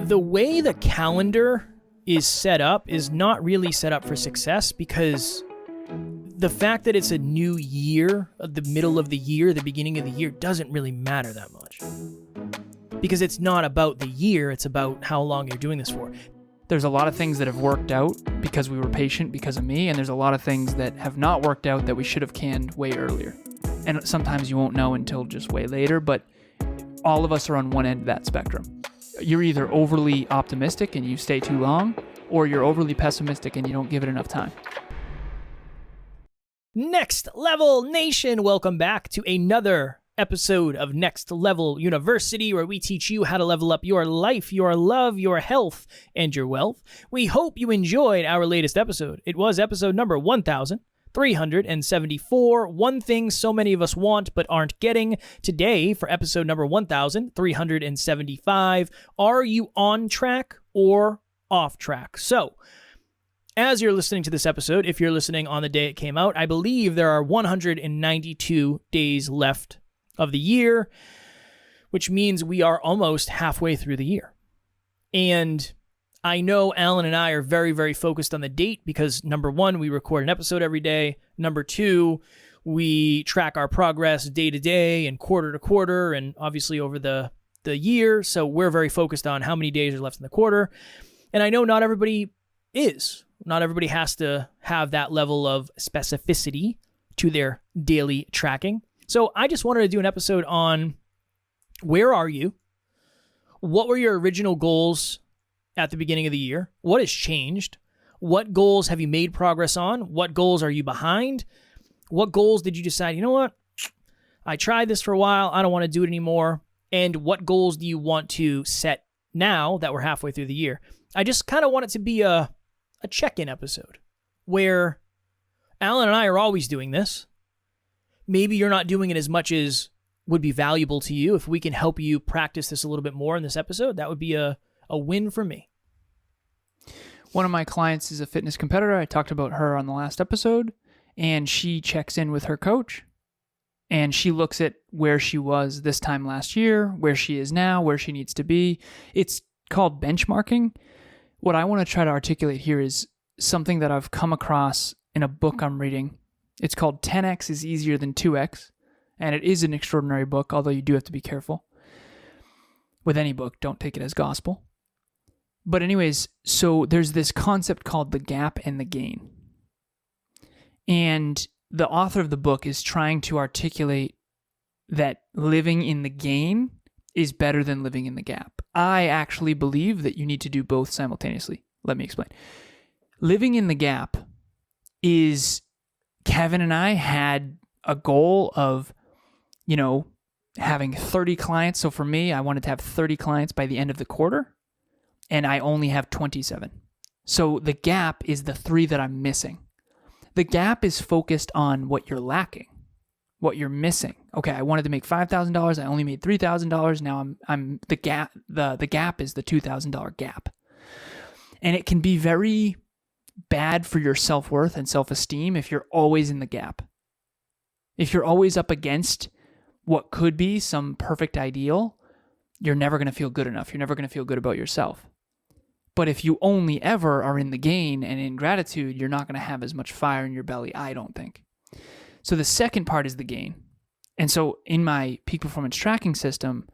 The way the calendar is set up is not really set up for success, because the fact that it's a new year, the middle of the year, the beginning of the year, doesn't really matter that much. Because it's not about the year, it's about how long you're doing this for. There's a lot of things that have worked out because we were patient because of me, and there's a lot of things that have not worked out that we should have canned way earlier. And sometimes you won't know until just way later, but all of us are on one end of that spectrum. You're either overly optimistic and you stay too long, or you're overly pessimistic and you don't give it enough time. Next Level Nation, welcome back to another episode of Next Level University, where we teach you how to level up your life, your love, your health, and your wealth. We hope you enjoyed our latest episode. It was episode number 1,374, one thing so many of us want but aren't getting. Today, for episode number 1,375, are you on track or off track? So, as you're listening to this episode, if you're listening on the day it came out, I believe there are 192 days left of the year, which means we are almost halfway through the year. And I know Alan and I are very, very focused on the date because, number one, we record an episode every day. Number two, we track our progress day to day and quarter to quarter and obviously over the year. So we're very focused on how many days are left in the quarter. And I know not everybody is. Not everybody has to have that level of specificity to their daily tracking. So I just wanted to do an episode on where are you? What were your original goals at the beginning of the year? What has changed? What goals have you made progress on? What goals are you behind? What goals did you decide, you know what? I tried this for a while. I don't want to do it anymore. And what goals do you want to set now that we're halfway through the year? I just kind of want it to be a check-in episode where Alan and I are always doing this. Maybe you're not doing it as much as would be valuable to you. If we can help you practice this a little bit more in this episode, that would be a win for me. One of my clients is a fitness competitor. I talked about her on the last episode, and she checks in with her coach, and she looks at where she was this time last year, where she is now, where she needs to be. It's called benchmarking. What I want to try to articulate here is something that I've come across in a book I'm reading. It's called 10x is easier than 2x, and it is an extraordinary book, although you do have to be careful. With any book, don't take it as gospel. But anyways, so there's this concept called the gap and the gain. And the author of the book is trying to articulate that living in the gain is better than living in the gap. I actually believe that you need to do both simultaneously. Let me explain. Living in the gap is, Kevin and I had a goal of, having 30 clients. So for me, I wanted to have 30 clients by the end of the quarter, and I only have 27. So the gap is the 3 that I'm missing. The gap is focused on what you're lacking, what you're missing. Okay, I wanted to make $5,000. I only made $3,000. Now I'm the gap. The gap is the $2,000 gap, and it can be very bad for your self-worth and self-esteem if you're always in the gap. If you're always up against what could be some perfect ideal, you're never going to feel good enough. You're never going to feel good about yourself. But if you only ever are in the gain and in gratitude, you're not going to have as much fire in your belly, I don't think. So the second part is the gain. And so in my peak performance tracking system,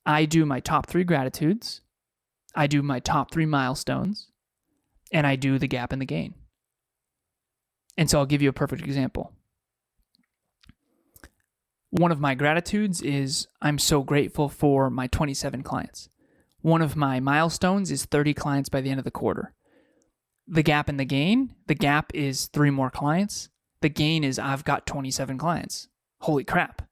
I do my top 3 gratitudes, I do my top 3 milestones, and I do the gap and the gain. And so I'll give you a perfect example. One of my gratitudes is I'm so grateful for my 27 clients. One of my milestones is 30 clients by the end of the quarter. The gap and the gain, the gap is 3 more clients. The gain is I've got 27 clients. Holy crap.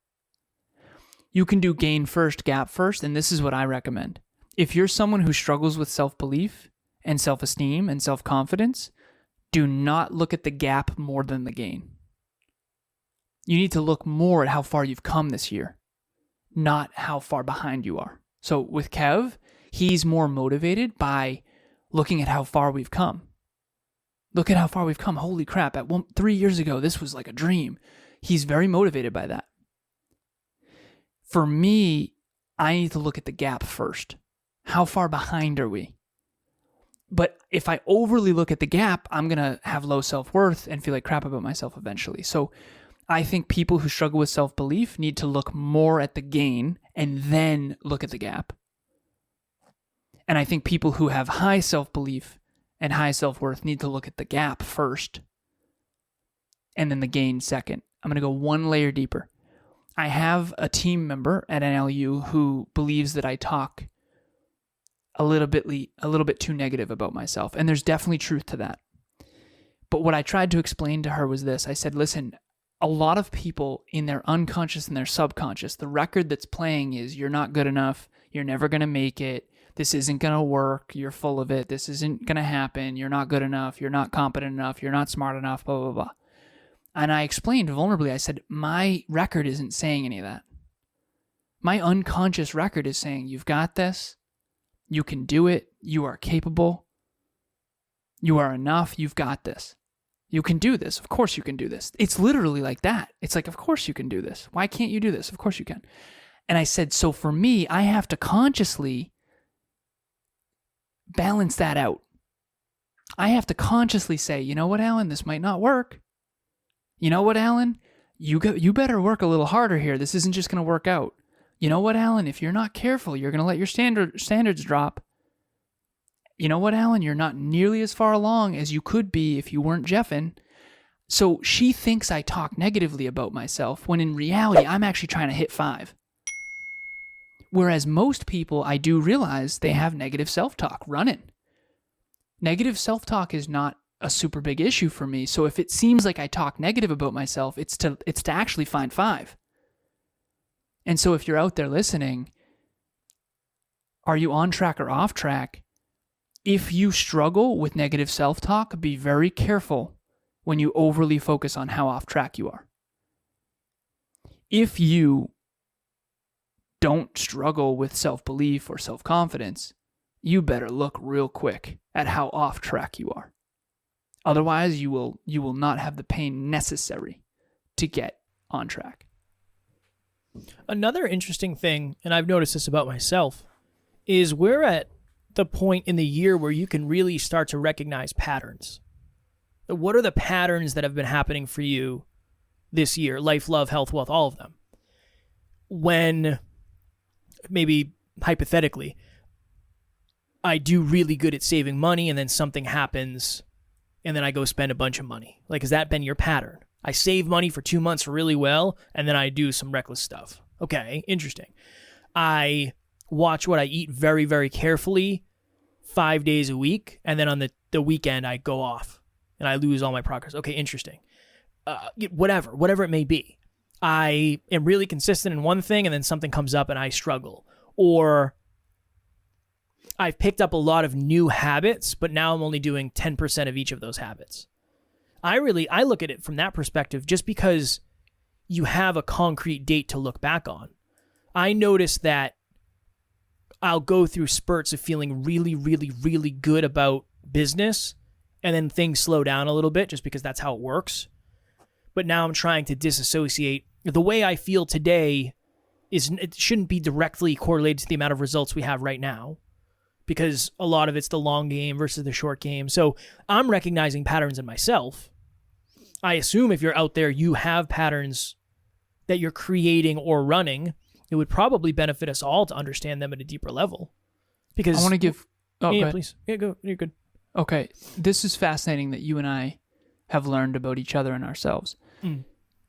You can do gain first, gap first, and this is what I recommend. If you're someone who struggles with self-belief and self-esteem and self-confidence, do not look at the gap more than the gain. You need to look more at how far you've come this year, not how far behind you are. So with Kev, he's more motivated by looking at how far we've come. Look at how far we've come. Holy crap. 3 years ago, this was like a dream. He's very motivated by that. For me, I need to look at the gap first. How far behind are we? But if I overly look at the gap, I'm going to have low self-worth and feel like crap about myself eventually. So I think people who struggle with self-belief need to look more at the gain and then look at the gap. And I think people who have high self-belief and high self-worth need to look at the gap first and then the gain second. I'm going to go one layer deeper. I have a team member at NLU who believes that I talk a little bit too negative about myself. And there's definitely truth to that. But what I tried to explain to her was this. I said, listen, a lot of people in their unconscious and their subconscious, the record that's playing is you're not good enough. You're never going to make it. This isn't going to work. You're full of it. This isn't going to happen. You're not good enough. You're not competent enough. You're not smart enough, blah, blah, blah. And I explained vulnerably, I said, my record isn't saying any of that. My unconscious record is saying, you've got this. You can do it. You are capable. You are enough. You've got this. You can do this. Of course you can do this. It's literally like that. It's like, of course you can do this. Why can't you do this? Of course you can. And I said, so for me, I have to consciously balance that out. I have to consciously say, you know what, Alan, this might not work. You know what, Alan, you better work a little harder here. This isn't just going to work out. You know what, Alan, if you're not careful, you're going to let your standards drop. You know what, Alan, you're not nearly as far along as you could be if you weren't Jeffin. So she thinks I talk negatively about myself when in reality, I'm actually trying to hit 5. Whereas most people, I do realize they have negative self-talk running. Negative self-talk is not a super big issue for me. So if it seems like I talk negative about myself, it's to actually find 5. And so if you're out there listening, are you on track or off track? If you struggle with negative self-talk, be very careful when you overly focus on how off track you are. If you don't struggle with self-belief or self-confidence, you better look real quick at how off track you are. Otherwise, you will not have the pain necessary to get on track. Another interesting thing, and I've noticed this about myself, is we're at the point in the year where you can really start to recognize patterns. What are the patterns that have been happening for you this year? Life, love, health, wealth, all of them. When, maybe hypothetically, I do really good at saving money and then something happens and then I go spend a bunch of money. Like, has that been your pattern? I save money for 2 months really well, and then I do some reckless stuff. Okay, interesting. I watch what I eat very, very carefully 5 days a week, and then on the weekend I go off, and I lose all my progress. Okay, interesting. Whatever it may be. I am really consistent in one thing, and then something comes up and I struggle. Or I've picked up a lot of new habits, but now I'm only doing 10% of each of those habits. I look at it from that perspective just because you have a concrete date to look back on. I notice that I'll go through spurts of feeling really, really, really good about business, and then things slow down a little bit just because that's how it works. But now I'm trying to disassociate. The way I feel today it shouldn't be directly correlated to the amount of results we have right now, because a lot of it's the long game versus the short game. So I'm recognizing patterns in myself. I assume if you're out there, you have patterns that you're creating or running. It would probably benefit us all to understand them at a deeper level. Because I want to give... Oh, yeah, go ahead. please. Yeah, go. You're good. Okay, this is fascinating that you and I have learned about each other and ourselves.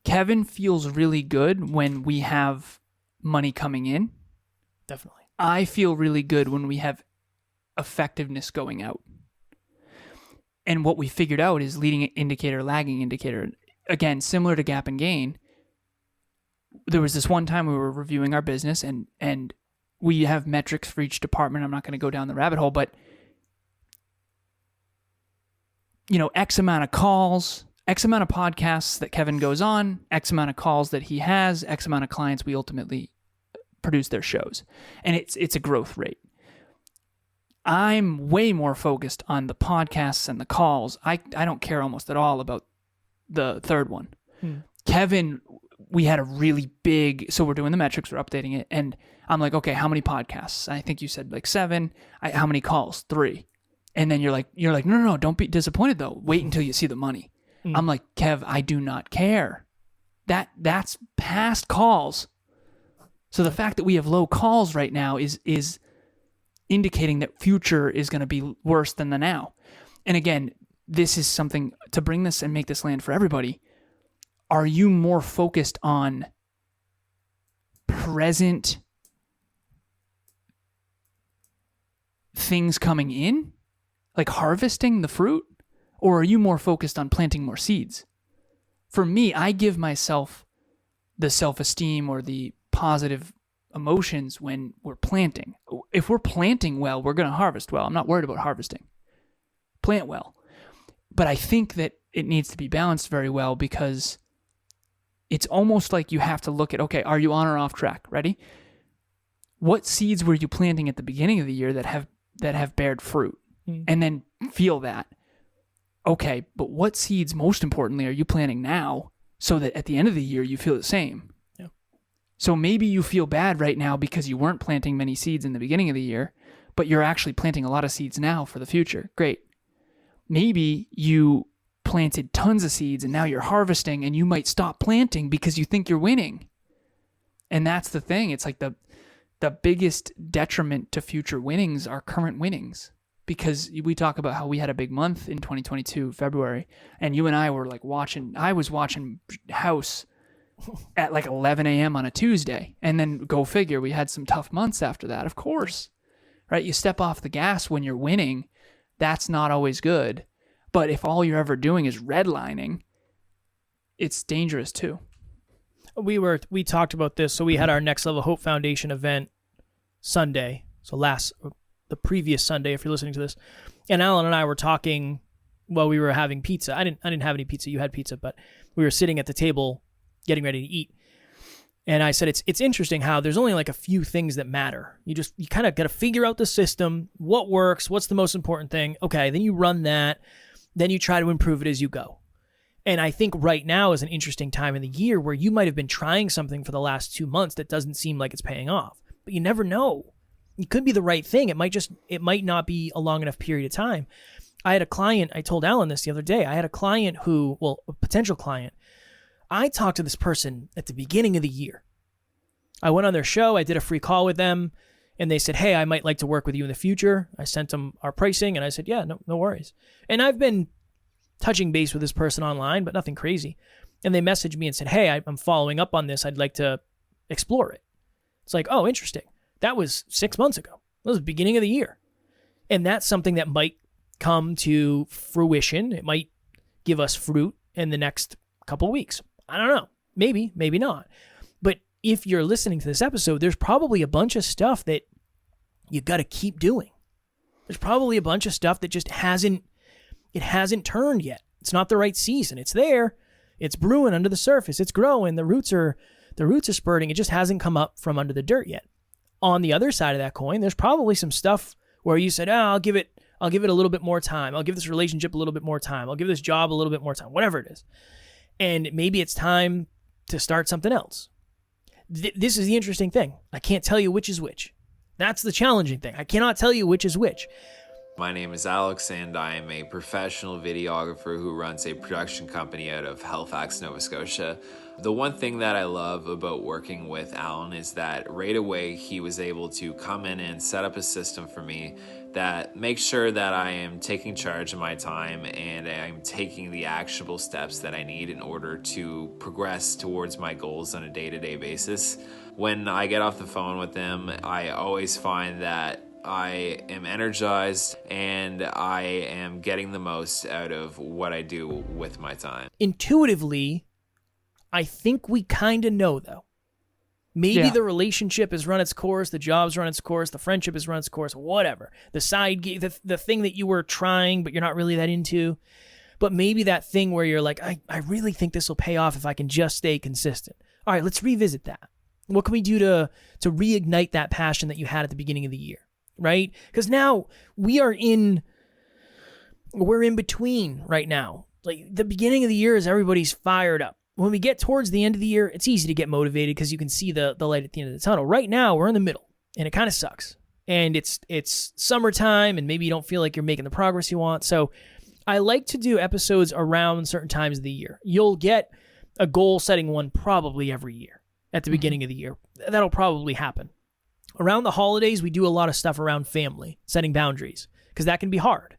Kevin feels really good when we have money coming in. Definitely. I feel really good when we have effectiveness going out. And what we figured out is leading indicator, lagging indicator. Again, similar to gap and gain. There was this one time we were reviewing our business and we have metrics for each department. I'm not going to go down the rabbit hole, but X amount of calls, X amount of podcasts that Kevin goes on, X amount of calls that he has, X amount of clients we ultimately produce their shows. And it's a growth rate. I'm way more focused on the podcasts and the calls. I don't care almost at all about the third one. Kevin we had a really big, so we're doing the metrics, we're updating it, and I'm like, okay, how many podcasts? I think you said like 7. How many calls? 3. And then you're like, no, don't be disappointed though. Wait until you see the money. I'm like, Kev, I do not care. That's past calls. So the fact that we have low calls right now is indicating that future is going to be worse than the now. And again, this is something to bring this and make this land for everybody. Are you more focused on present things coming in, like harvesting the fruit, or are you more focused on planting more seeds? For me, I give myself the self-esteem or the positive emotions when we're planting. If we're planting well, we're going to harvest well. I'm not worried about harvesting. Plant well. But I think that it needs to be balanced very well, because it's almost like you have to look at, okay, are you on or off track? Ready? What seeds were you planting at the beginning of the year that have bared fruit? And then feel that. Okay, but what seeds, most importantly, are you planting now so that at the end of the year you feel the same? Yeah. So maybe you feel bad right now because you weren't planting many seeds in the beginning of the year, but you're actually planting a lot of seeds now for the future. Great. Maybe you planted tons of seeds and now you're harvesting, and you might stop planting because you think you're winning. And that's the thing. It's like the biggest detriment to future winnings are current winnings. Because we talk about how we had a big month in 2022, February, and you and I were like I was watching House at like 11 a.m. on a Tuesday. And then go figure, we had some tough months after that, of course. Right? You step off the gas when you're winning, that's not always good. But if all you're ever doing is redlining, it's dangerous too. We talked about this. So we had our Next Level Hope Foundation event Sunday. So the previous Sunday, if you're listening to this, and Alan and I were talking while we were having pizza. I didn't have any pizza. You had pizza, but we were sitting at the table getting ready to eat. And I said, it's interesting how there's only like a few things that matter. You kind of got to figure out the system, what works, what's the most important thing. Okay, then you run that, then you try to improve it as you go. And I think right now is an interesting time in the year where you might have been trying something for the last 2 months that doesn't seem like it's paying off, but you never know. It could be the right thing. It might not be a long enough period of time. I had a client, I told Alan this the other day. I had a client a potential client. I talked to this person at the beginning of the year. I went on their show. I did a free call with them, and they said, hey, I might like to work with you in the future. I sent them our pricing, and I said, yeah, no worries. And I've been touching base with this person online, but nothing crazy. And they messaged me and said, hey, I'm following up on this. I'd like to explore it. It's like, oh, interesting. That was 6 months ago. That was the beginning of the year. And that's something that might come to fruition. It might give us fruit in the next couple weeks. I don't know. Maybe, maybe not. But if you're listening to this episode, there's probably a bunch of stuff that you got to keep doing. There's probably a bunch of stuff that just hasn't turned yet. It's not the right season. It's there. It's brewing under the surface. It's growing. The roots are spurting. It just hasn't come up from under the dirt yet. On the other side of that coin, there's probably some stuff where you said, I'll give it a little bit more time. I'll give this relationship a little bit more time. I'll give this job a little bit more time, whatever it is. And maybe it's time to start something else. This is the interesting thing. I can't tell you which is which. That's the challenging thing. I cannot tell you which is which. My name is Alex, and I am a professional videographer who runs a production company out of Halifax, Nova Scotia. The one thing that I love about working with Alan is that right away he was able to come in and set up a system for me that makes sure that I am taking charge of my time and I'm taking the actionable steps that I need in order to progress towards my goals on a day-to-day basis. When I get off the phone with him, I always find that I am energized and I am getting the most out of what I do with my time. Intuitively, I think we kind of know, though. Maybe the relationship has run its course, the job's run its course, the friendship has run its course, whatever. The side gig, the thing that you were trying but you're not really that into. But maybe that thing where you're like, I really think this will pay off if I can just stay consistent. All right, let's revisit that. What can we do to reignite that passion that you had at the beginning of the year, right? Because now we're in between right now. Like the beginning of the year is everybody's fired up. when we get towards the end of the year, it's easy to get motivated because you can see the light at the end of the tunnel. Right now, we're in the middle, and it kind of sucks. And it's summertime, and maybe you don't feel like you're making the progress you want. So I like to do episodes around certain times of the year. You'll get a goal-setting one probably every year at the beginning of the year. That'll probably happen. Around the holidays, we do a lot of stuff around family, setting boundaries, because that can be hard.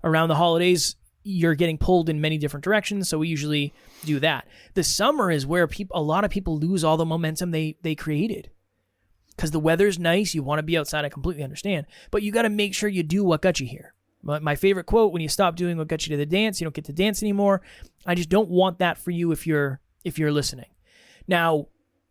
Around the holidays, you're getting pulled in many different directions, so we usually do that. The summer is where a lot of people lose all the momentum they created. Because the weather's nice, you want to be outside, I completely understand. But you got to make sure you do what got you here. My favorite quote, when you stop doing what got you to the dance, you don't get to dance anymore. I just don't want that for you if you're listening. Now,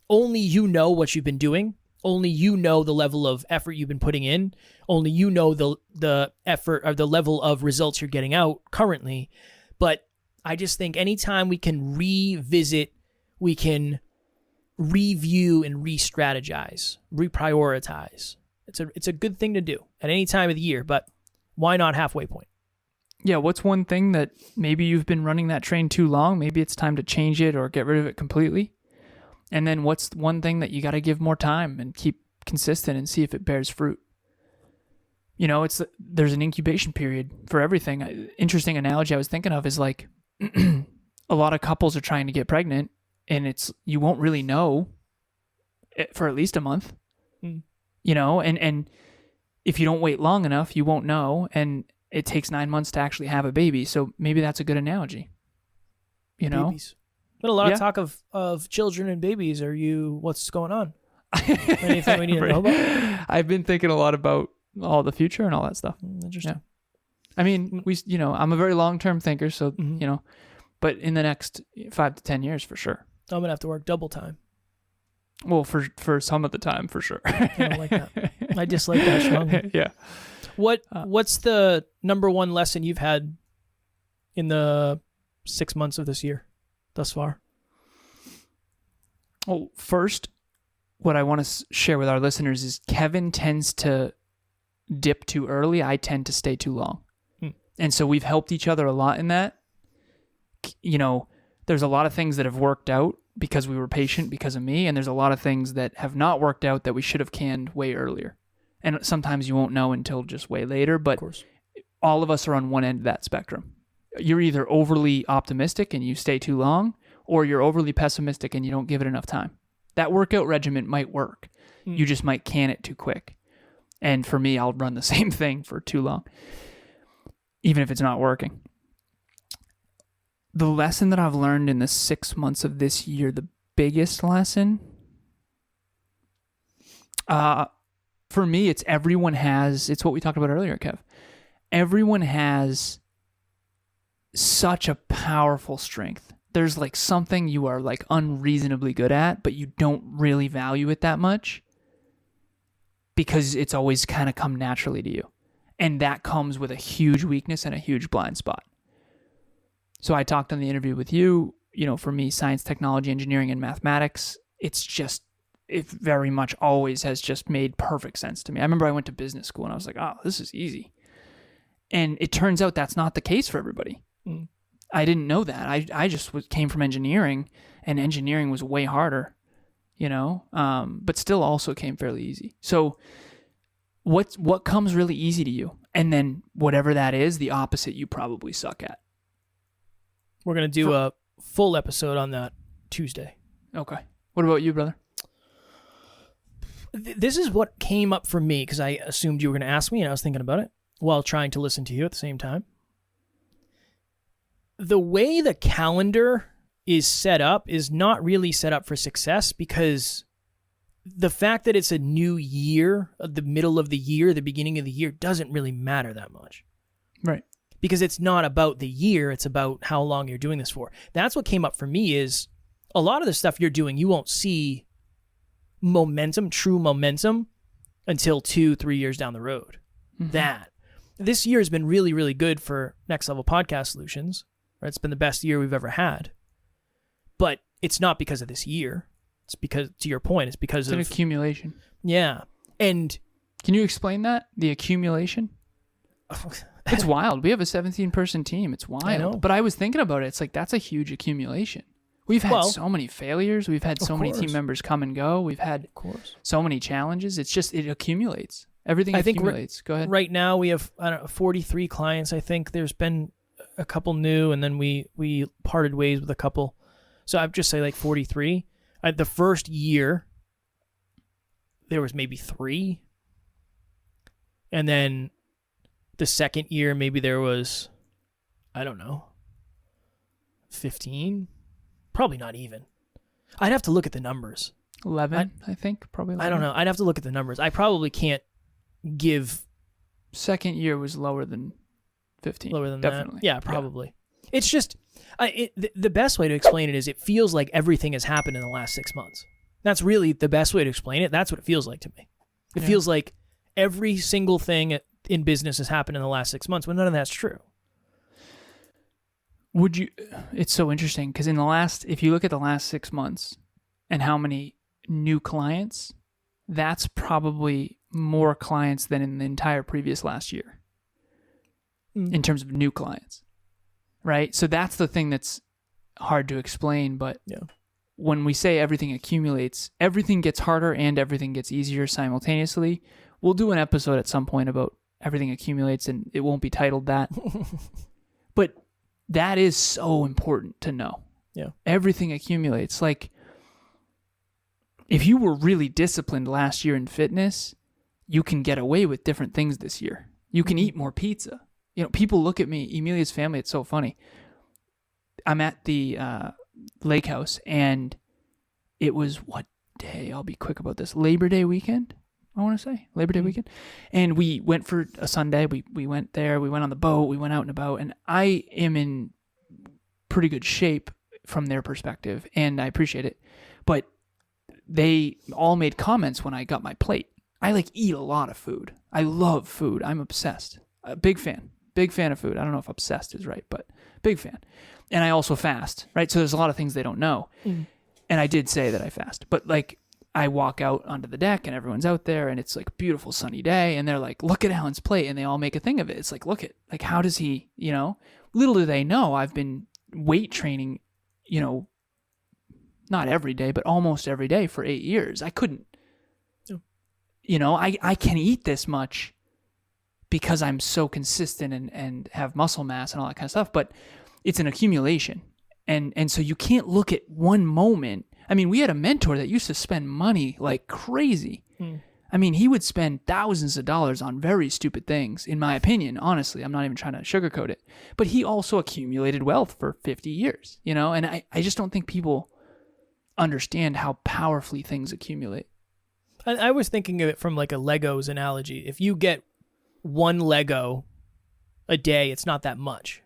only you know what you've been doing. Only you know the level of effort you've been putting in. Only you know the effort or the level of results you're getting out currently. But I just think anytime we can revisit, we can review and re-strategize, reprioritize. It's a good thing to do at any time of the year, but why not halfway point? Yeah, what's one thing that maybe you've been running that train too long? Maybe it's time to change it or get rid of it completely. And then what's one thing that you got to give more time and keep consistent and see if it bears fruit? You know, there's an incubation period for everything. Interesting analogy I was thinking of is like a lot of couples are trying to get pregnant, and you won't really know for at least a month. You know, and if you don't wait long enough, you won't know, and it takes 9 months to actually have a baby. So maybe that's a good analogy. You know? Babies. Been a lot of talk of children and babies. What's going on? Anything we need to know about? I've been thinking a lot about all the future and all that stuff. Interesting. Yeah. I mean, I'm a very long-term thinker, so, but in the next 5 to 10 years, for sure. I'm going to have to work double time. Well, for some of the time, for sure. I don't like that. I dislike that strongly. Yeah. What's the number one lesson you've had in the 6 months of this year thus far? Well, first, what I want to share with our listeners is Kevin tends to dip too early. I tend to stay too long. And so we've helped each other a lot in that. You know, there's a lot of things that have worked out because we were patient because of me, and there's a lot of things that have not worked out that we should have canned way earlier. And sometimes you won't know until just way later, but all of us are on one end of that spectrum. You're either overly optimistic and you stay too long, or you're overly pessimistic and you don't give it enough time. That workout regimen might work. You just might can it too quick. And for me, I'll run the same thing for too long, even if it's not working. The lesson that I've learned in the 6 months of this year, the biggest lesson, for me, it's what we talked about earlier, Kev. Everyone has such a powerful strength. There's like something you are like unreasonably good at, but you don't really value it that much because it's always kind of come naturally to you. And that comes with a huge weakness and a huge blind spot. So I talked on the interview with you, for me, science, technology, engineering, and mathematics, it very much always has just made perfect sense to me. I remember I went to business school and I was like, oh, this is easy. And it turns out that's not the case for everybody. I didn't know that. I just came from engineering, and engineering was way harder, but still also came fairly easy. So what comes really easy to you? And then whatever that is, the opposite you probably suck at. We're going to do a full episode on that Tuesday. Okay. What about you, brother? This is what came up for me because I assumed you were going to ask me, and I was thinking about it while trying to listen to you at the same time. The way the calendar is set up is not really set up for success because the fact that it's a new year, the middle of the year, the beginning of the year, doesn't really matter that much. Right. Because it's not about the year, it's about how long you're doing this for. That's what came up for me is a lot of the stuff you're doing, you won't see true momentum, until 2-3 years down the road. This year has been really, really good for Next Level Podcast Solutions. Right? It's been the best year we've ever had. But it's not because of this year. It's because, to your point, it's because of... It's an accumulation. Yeah. And... Can you explain that? The accumulation? It's wild. We have a 17-person team. It's wild. I know. But I was thinking about it. It's like, that's a huge accumulation. We've had so many failures. We've had so many team members come and go. We've had so many challenges. It's just, it accumulates. Everything accumulates. Go ahead. Right now we have 43 clients. I think there's been a couple new, and then we parted ways with a couple. So I'd just say like 43. The first year, there was maybe 3. And then the second year, maybe there was, I don't know, 15? Probably not even. I'd have to look at the numbers. 11, I think. Probably 11. I don't know. I'd have to look at the numbers. I probably can't give... Second year was lower than 15. Lower than definitely. that? Yeah, probably. Yeah. It's just... the best way to explain it is it feels like everything has happened in the last 6 months. That's really the best way to explain it. That's what it feels like to me. It feels like every single thing in business has happened in the last 6 months, when none of that's true. It's so interesting because if you look at the last 6 months and how many new clients, that's probably more clients than in the entire previous last year in terms of new clients, right? So that's the thing that's hard to explain, but when we say everything accumulates, everything gets harder and everything gets easier simultaneously. We'll do an episode at some point about everything accumulates, and it won't be titled that. But that is so important to know. Yeah. Everything accumulates. Like, if you were really disciplined last year in fitness, you can get away with different things this year. You can eat more pizza. You know, people look at me, Emilia's family, it's so funny. I'm at the lake house, and it was, what day? I'll be quick about this. Labor Day weekend, I want to say. Labor Day weekend. And we went for a Sunday. We went there. We went on the boat. We went out and about. And I am in pretty good shape from their perspective, and I appreciate it. But they all made comments when I got my plate. I eat a lot of food. I love food. I'm obsessed. A big fan. Big fan of food. I don't know if obsessed is right, but big fan. And I also fast, right? So there's a lot of things they don't know. And I did say that I fast. But I walk out onto the deck and everyone's out there and it's a beautiful sunny day and they're like, look at Alan's plate, and they all make a thing of it. It's look at, how does he, little do they know I've been weight training, not every day, but almost every day for 8 years. I couldn't, I can eat this much because I'm so consistent and have muscle mass and all that kind of stuff, but it's an accumulation. And so you can't look at one moment. I mean, we had a mentor that used to spend money like crazy. I mean, he would spend thousands of dollars on very stupid things, in my opinion. Honestly, I'm not even trying to sugarcoat it. But he also accumulated wealth for 50 years, and I just don't think people understand how powerfully things accumulate. I was thinking of it from a Legos analogy. If you get one Lego a day, it's not that much.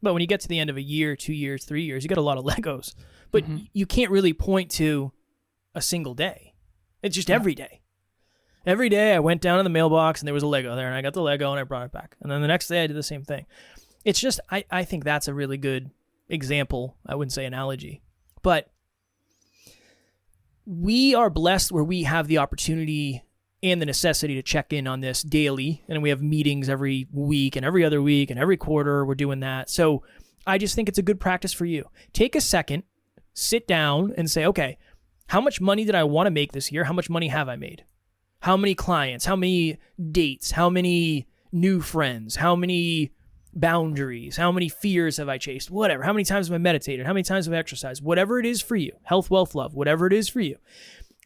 But when you get to the end of a year, 2 years, 3 years, you get a lot of Legos. But you can't really point to a single day. It's just every day. Every day I went down to the mailbox and there was a Lego there, and I got the Lego and I brought it back. And then the next day I did the same thing. It's just, I think that's a really good example. I wouldn't say analogy. But we are blessed where we have the opportunity and the necessity to check in on this daily. And we have meetings every week and every other week and every quarter we're doing that. So I just think it's a good practice for you. Take a second, sit down and say, okay, how much money did I want to make this year? How much money have I made? How many clients? How many dates? How many new friends? How many boundaries? How many fears have I chased? Whatever. How many times have I meditated? How many times have I exercised? Whatever it is for you, health, wealth, love, whatever it is for you.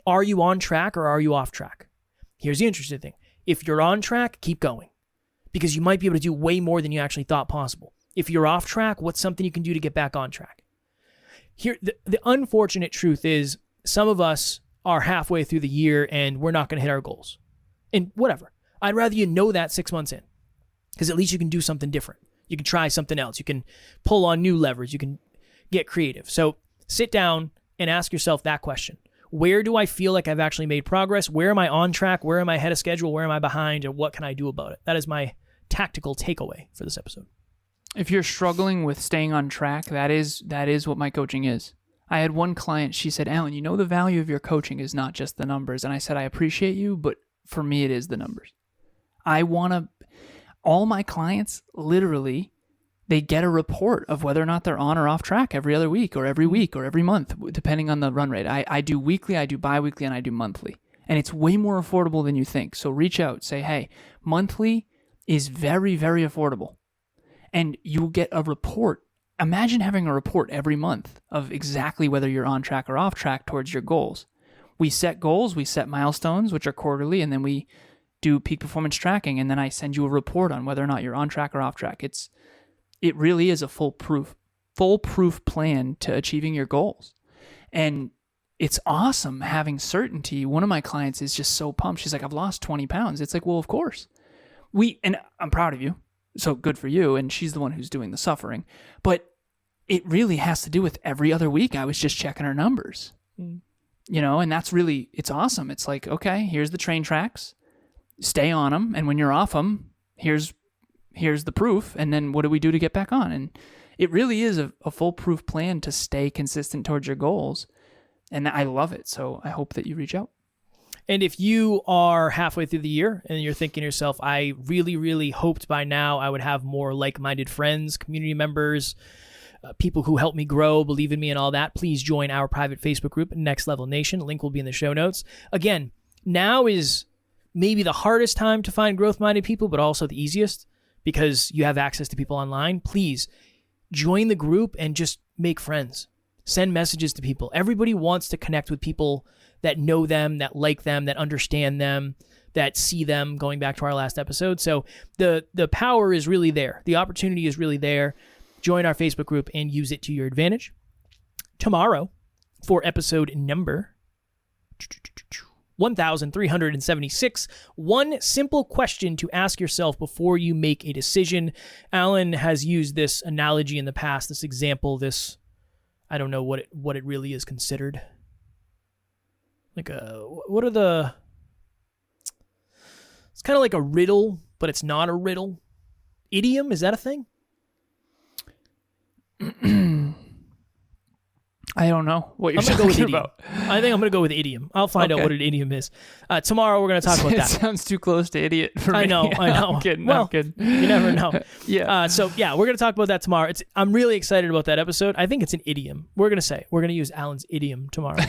Are you on track or are you off track? Here's the interesting thing. If you're on track, keep going, because you might be able to do way more than you actually thought possible. If you're off track, what's something you can do to get back on track? Here, the unfortunate truth is some of us are halfway through the year and we're not going to hit our goals. And whatever. I'd rather you know that 6 months in, because at least you can do something different. You can try something else. You can pull on new levers. You can get creative. So sit down and ask yourself that question. Where do I feel like I've actually made progress? Where am I on track? Where am I ahead of schedule? Where am I behind? And what can I do about it? That is my tactical takeaway for this episode. If you're struggling with staying on track, that is what my coaching is. I had one client, she said, Alan, the value of your coaching is not just the numbers. And I said, I appreciate you, but for me, it is the numbers. All my clients, literally, they get a report of whether or not they're on or off track every other week or every week or every month, depending on the run rate. I do weekly, I do bi-weekly, and I do monthly. And it's way more affordable than you think. So reach out, say, hey, monthly is very, very affordable. And you'll get a report. Imagine having a report every month of exactly whether you're on track or off track towards your goals. We set goals, we set milestones, which are quarterly, and then we do peak performance tracking, and then I send you a report on whether or not you're on track or off track. It really is a foolproof plan to achieving your goals. And it's awesome having certainty. One of my clients is just so pumped. She's like, I've lost 20 pounds. It's like, well, of course. And I'm proud of you. So good for you. And she's the one who's doing the suffering. But it really has to do with every other week I was just checking her numbers. And that's really, it's awesome. It's like, okay, here's the train tracks. Stay on them. And when you're off them, here's the proof. And then what do we do to get back on? And it really is a foolproof plan to stay consistent towards your goals. And I love it. So I hope that you reach out. And if you are halfway through the year and you're thinking to yourself, I really, really hoped by now I would have more like-minded friends, community members, people who help me grow, believe in me and all that, please join our private Facebook group, Next Level Nation. Link will be in the show notes. Again, now is maybe the hardest time to find growth-minded people, but also the easiest because you have access to people online. Please join the group and just make friends. Send messages to people. Everybody wants to connect with people that know them, that like them, that understand them, that see them, going back to our last episode. So the power is really there. The opportunity is really there. Join our Facebook group and use it to your advantage. Tomorrow, for episode number 1376, one simple question to ask yourself before you make a decision. Alan has used this analogy in the past, this example, this, I don't know what it really is considered. It's kind of like a riddle, but it's not a riddle. Idiom, is that a thing? I don't know what you're I'm gonna go with talking idiom. about. I think I'm going to go with idiom. I'll find out what an idiom is. Tomorrow we're going to talk about It that. sounds too close to idiot for me. I know. I'm kidding. Well, I'm kidding. You never know. Yeah. We're going to talk about that tomorrow. I'm really excited about that episode. I think it's an idiom. We're going to use Alan's idiom tomorrow.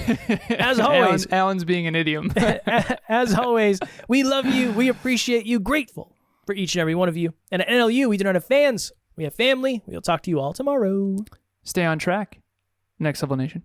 As always. Alan's being an idiom. As always, we love you. We appreciate you. Grateful for each and every one of you. And at NLU, we do not have fans. We have family. We'll talk to you all tomorrow. Stay on track. Next Level Nation.